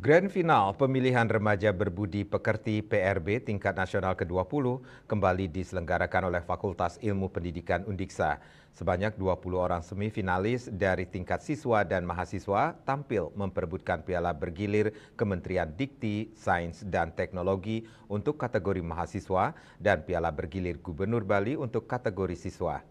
Grand Final pemilihan remaja berbudi pekerti PRB tingkat nasional ke-20 kembali diselenggarakan oleh Fakultas Ilmu Pendidikan Undiksa. Sebanyak 20 orang semifinalis dari tingkat siswa dan mahasiswa tampil memperebutkan piala bergilir Kementerian Dikti, Sains, dan Teknologi untuk kategori mahasiswa dan piala bergilir Gubernur Bali untuk kategori siswa.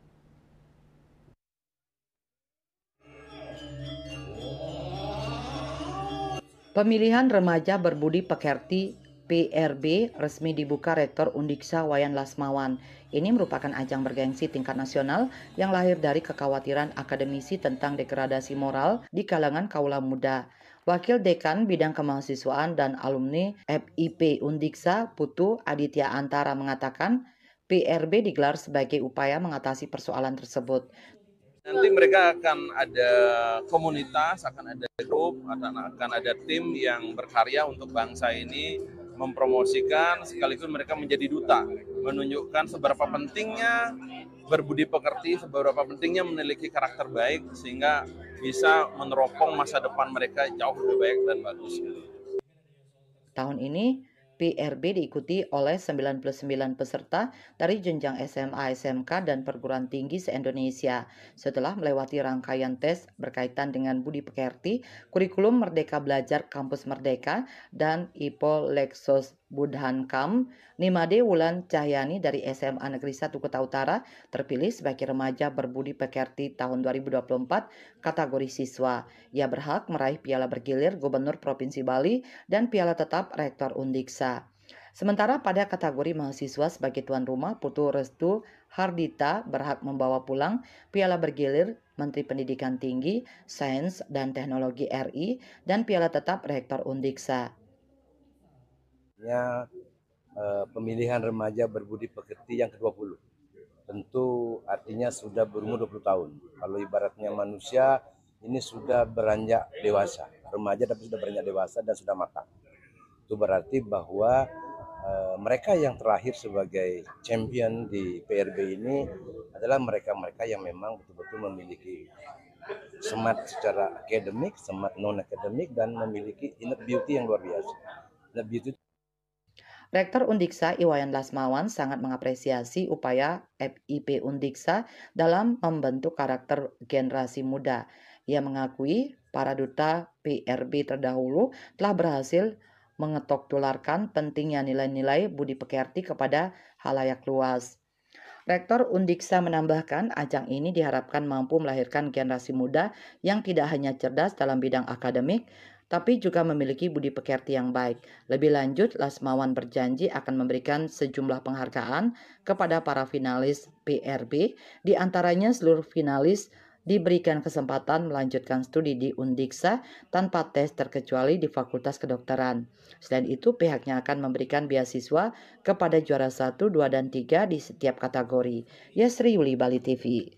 Pemilihan remaja berbudi pekerti PRB resmi dibuka Rektor Undiksa Wayan Lasmawan. Ini merupakan ajang bergengsi tingkat nasional yang lahir dari kekhawatiran akademisi tentang degradasi moral di kalangan kaula muda. Wakil Dekan Bidang Kemahasiswaan dan Alumni FIP Undiksa Putu Aditya Antara mengatakan PRB digelar sebagai upaya mengatasi persoalan tersebut. Nanti mereka akan ada komunitas, akan ada grup, akan ada tim yang berkarya untuk bangsa ini mempromosikan sekaligus mereka menjadi duta, menunjukkan seberapa pentingnya berbudi pekerti, seberapa pentingnya memiliki karakter baik sehingga bisa meneropong masa depan mereka jauh lebih baik dan bagus. Tahun ini PRB diikuti oleh 99 peserta dari jenjang SMA, SMK, dan perguruan tinggi se-Indonesia. Setelah melewati rangkaian tes berkaitan dengan budi pekerti, kurikulum Merdeka Belajar Kampus Merdeka, dan IPO Lexos Budhankam, Nimade Wulan Cahyani dari SMA Negeri 1 Kuta Utara terpilih sebagai remaja berbudi pekerti tahun 2024 kategori siswa. Ia berhak meraih piala bergilir Gubernur Provinsi Bali dan piala tetap Rektor Undiksa. Sementara pada kategori mahasiswa sebagai tuan rumah, Putu Restu Hardita berhak membawa pulang piala bergilir Menteri Pendidikan Tinggi, Sains, dan Teknologi RI dan piala tetap Rektor Undiksa. Pemilihan remaja berbudi pekerti yang ke-20. Tentu artinya sudah berumur 20 tahun. Kalau ibaratnya manusia ini sudah beranjak dewasa. Remaja tapi sudah beranjak dewasa dan sudah matang. Itu berarti bahwa mereka yang terakhir sebagai champion di PRB ini adalah mereka-mereka yang memang betul-betul memiliki semangat secara akademik, semangat non-akademik, dan memiliki inner beauty yang luar biasa. Inner beauty. Rektor Undiksa Iwayan Lasmawan sangat mengapresiasi upaya FIP Undiksa dalam membentuk karakter generasi muda. Ia mengakui para duta PRB terdahulu telah berhasil mengetok tularkan pentingnya nilai-nilai budi pekerti kepada halayak luas. Rektor Undiksa menambahkan ajang ini diharapkan mampu melahirkan generasi muda yang tidak hanya cerdas dalam bidang akademik, tapi juga memiliki budi pekerti yang baik. Lebih lanjut, Lasmawan berjanji akan memberikan sejumlah penghargaan kepada para finalis PRB, di antaranya seluruh finalis diberikan kesempatan melanjutkan studi di Undiksa tanpa tes terkecuali di Fakultas Kedokteran. Selain itu, pihaknya akan memberikan beasiswa kepada juara 1, 2, dan 3 di setiap kategori. Yasri Yuli, Bali TV.